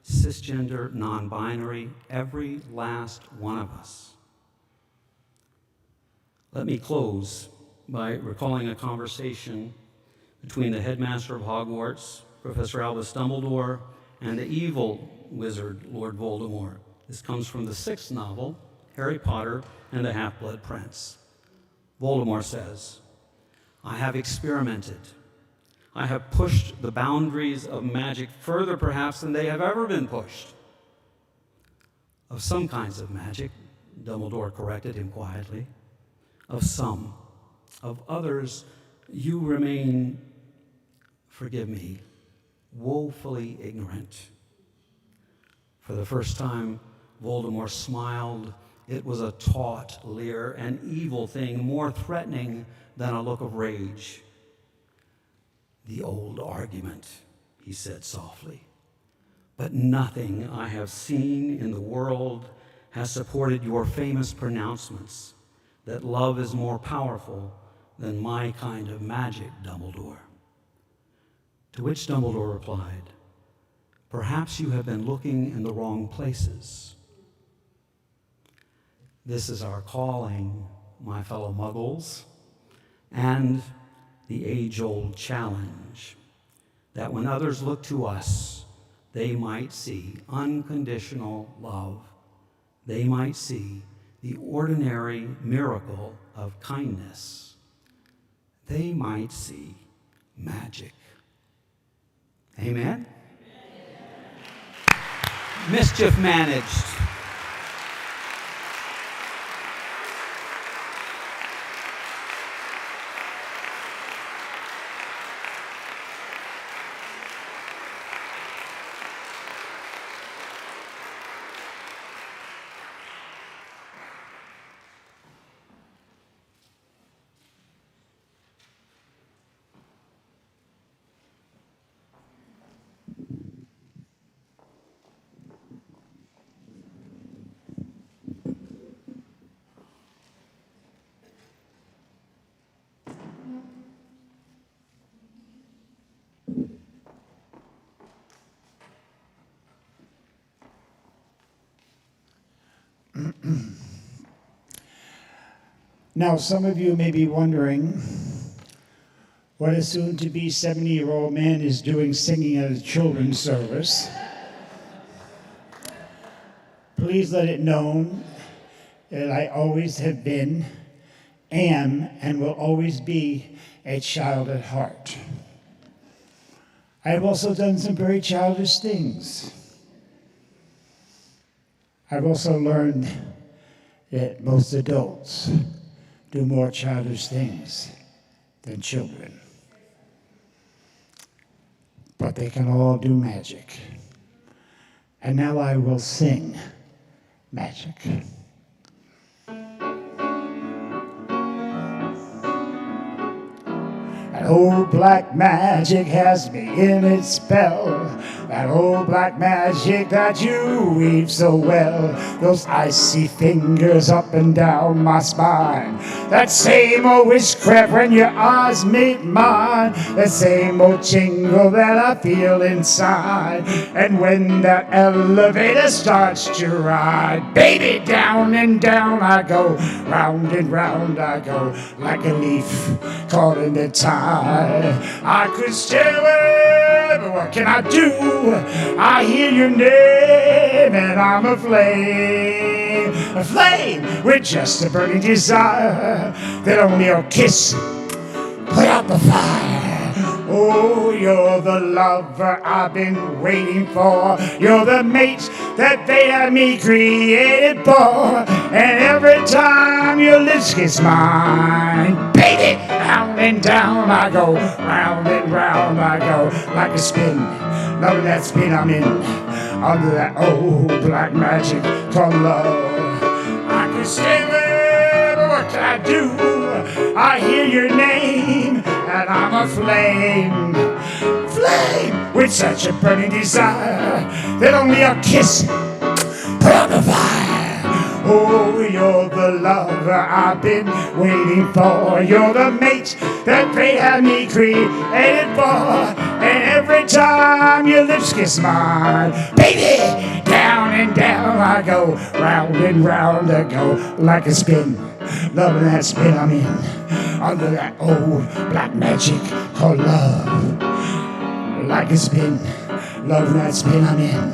cisgender, non-binary, every last one of us. Let me close by recalling a conversation between the headmaster of Hogwarts, Professor Albus Dumbledore, and the evil wizard, Lord Voldemort. This comes from the 6th novel, Harry Potter and the Half-Blood Prince. Voldemort says, "I have experimented. I have pushed the boundaries of magic further perhaps than they have ever been pushed." "Of some kinds of magic," Dumbledore corrected him quietly. "Of some. Of others, you remain, forgive me, woefully ignorant." For the first time, Voldemort smiled. It was a taut leer, an evil thing, more threatening than a look of rage. "The old argument," he said softly. "But nothing I have seen in the world has supported your famous pronouncements that love is more powerful than my kind of magic, Dumbledore." To which Dumbledore replied, "Perhaps you have been looking in the wrong places." This is our calling, my fellow Muggles, and the age-old challenge, that when others look to us, they might see unconditional love. They might see the ordinary miracle of kindness. They might see magic. Amen? Mischief managed. Now, some of you may be wondering what a soon-to-be 70-year-old man is doing singing at a children's service. Please let it known that I always have been, am, and will always be a child at heart. I have also done some very childish things. I've also learned that most adults do more childish things than children. But they can all do magic. And now I will sing magic. That old black magic has me in its spell. That old black magic that you weave so well. Those icy fingers up and down my spine. That same old witchcraft when your eyes meet mine. That same old jingle that I feel inside. And when that elevator starts to ride, baby, down and down I go. Round and round I go. Like a leaf caught in the tide. I could stay away, but what can I do? I hear your name and I'm aflame with just a burning desire that only your kiss put out the fire. Oh, you're the lover I've been waiting for. You're the mate that they had me created for. And every time your lips kiss mine, baby, round and down I go. Round and round I go. Like a spin, loving that spin I'm in. Under that old black magic called love. I can stay there, but what can I do? I hear your name, and I'm aflame. Flame with such a burning desire that only a kiss put the fire. Oh, you're the lover I've been waiting for. You're the mate that they had me created for. And every time your lips kiss mine, baby, down and down I go, round and round I go, like a spin. Loving that spin I'm in, under that old black magic called love. Like a spin, loving that spin I'm in,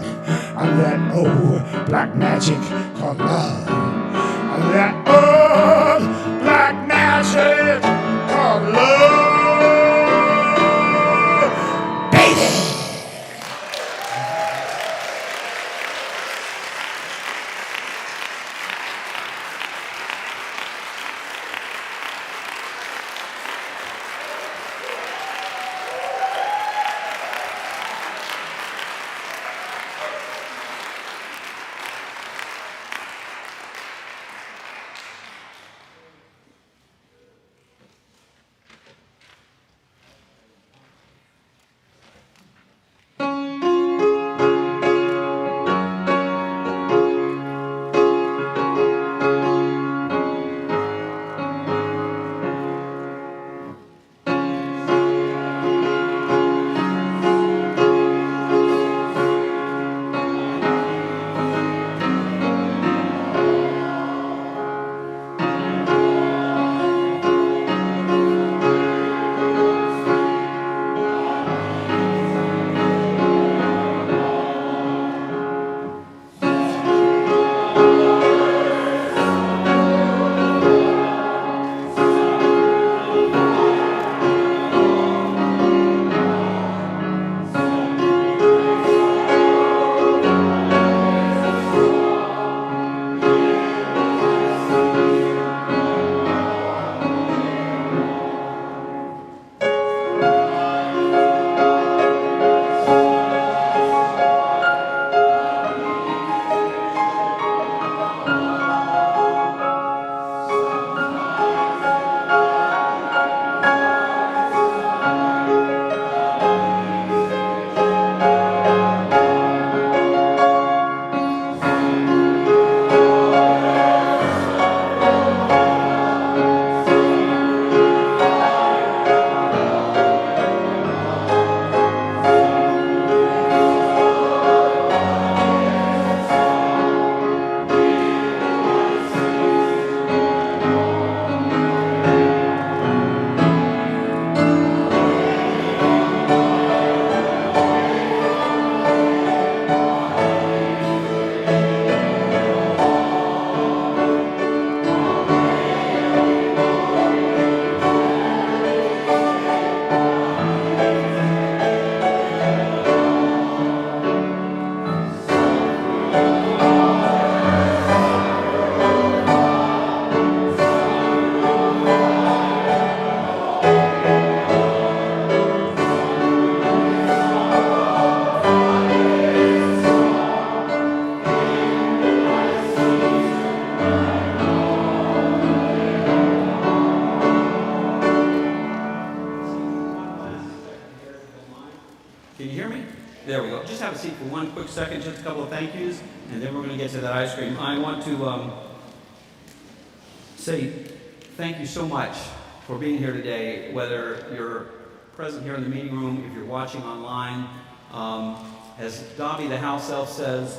under that old black magic called love. Under that old black magic called love. Baby! Second, just a couple of thank yous, and then we're going to get to that ice cream. I want to say thank you so much for being here today, whether you're present here in the meeting room, if you're watching online. As Dobby the house elf says,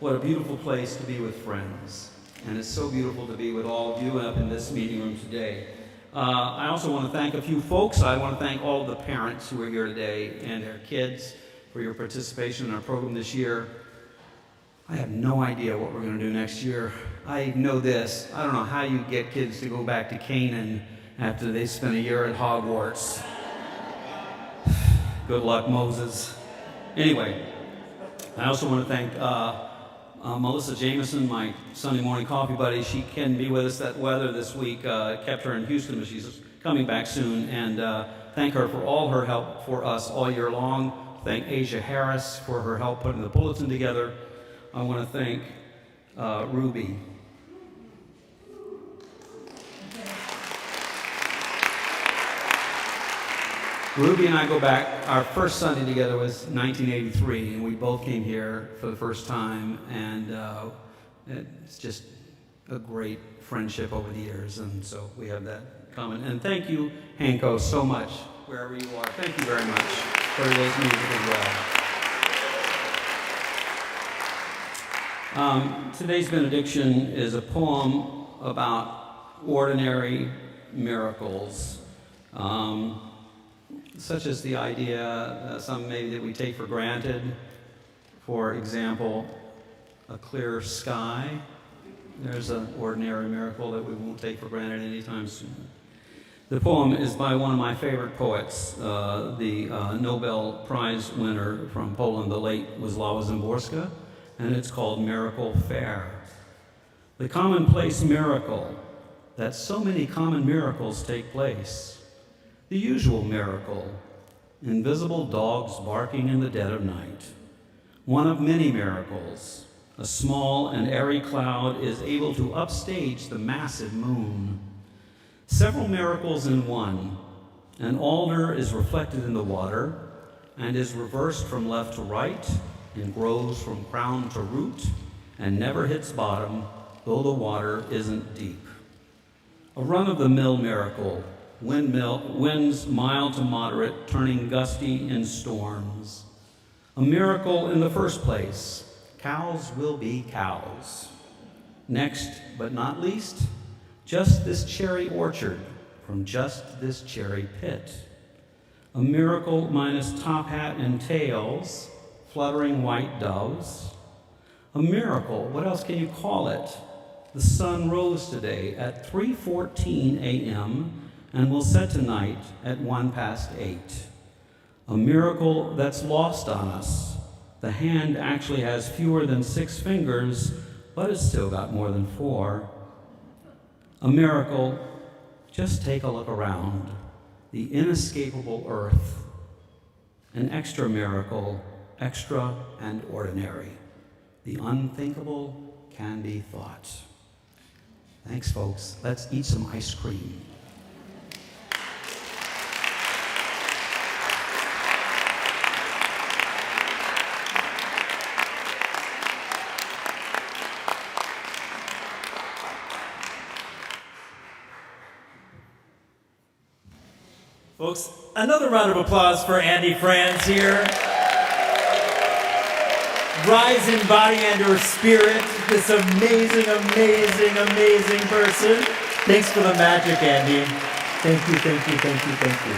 what a beautiful place to be with friends. And it's so beautiful to be with all of you up in this meeting room today. I also want to thank a few folks. I want to thank all of the parents who are here today and their kids for your participation in our program this year. I have no idea what we're going to do next year. I know this. I don't know how you get kids to go back to Canaan after they spent a year at Hogwarts. Good luck, Moses. Anyway, I also want to thank Melissa Jameson, my Sunday morning coffee buddy. She couldn't be with us that weather this week. Kept her in Houston, but she's coming back soon. And thank her for all her help for us all year long. Thank Asia Harris for her help putting the bulletin together. I want to thank Ruby. Ruby and I go back, our first Sunday together was 1983, and we both came here for the first time, and it's just a great friendship over the years, and so we have that common. And thank you, Henco, so much, wherever you are. Thank you very much for today's music as well. Today's benediction is a poem about ordinary miracles. Such as the idea, some maybe that we take for granted. For example, a clear sky. There's an ordinary miracle that we won't take for granted anytime soon. The poem is by one of my favorite poets, the Nobel Prize winner from Poland, the late Wisława Szymborska, and it's called Miracle Fair. The commonplace miracle that so many common miracles take place. The usual miracle, invisible dogs barking in the dead of night. One of many miracles, a small and airy cloud is able to upstage the massive moon. Several miracles in one. An alder is reflected in the water and is reversed from left to right and grows from crown to root and never hits bottom, though the water isn't deep. A run-of-the-mill miracle. Winds mild to moderate, turning gusty in storms. A miracle in the first place. Cows will be cows. Next, but not least, just this cherry orchard from just this cherry pit. A miracle minus top hat and tails, fluttering white doves. A miracle, what else can you call it? The sun rose today at 3:14 a.m., and will set tonight at 8:01. A miracle that's lost on us. The hand actually has fewer than 6 fingers, but it's still got more than 4. A miracle, just take a look around. The inescapable earth. An extra miracle, extra and ordinary. The unthinkable can be thought. Thanks, folks. Let's eat some ice cream. Folks, another round of applause for Andy France here. Rise in body and or spirit, this amazing, amazing, amazing person. Thanks for the magic, Andy. Thank you, thank you, thank you, thank you.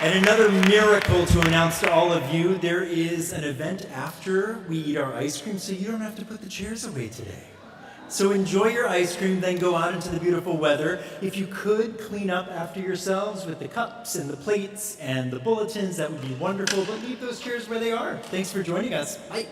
And another miracle to announce to all of you, there is an event after we eat our ice cream, so you don't have to put the chairs away today. So enjoy your ice cream, then go out into the beautiful weather. If you could clean up after yourselves with the cups and the plates and the bulletins, that would be wonderful. But leave those chairs where they are. Thanks for joining us. Bye.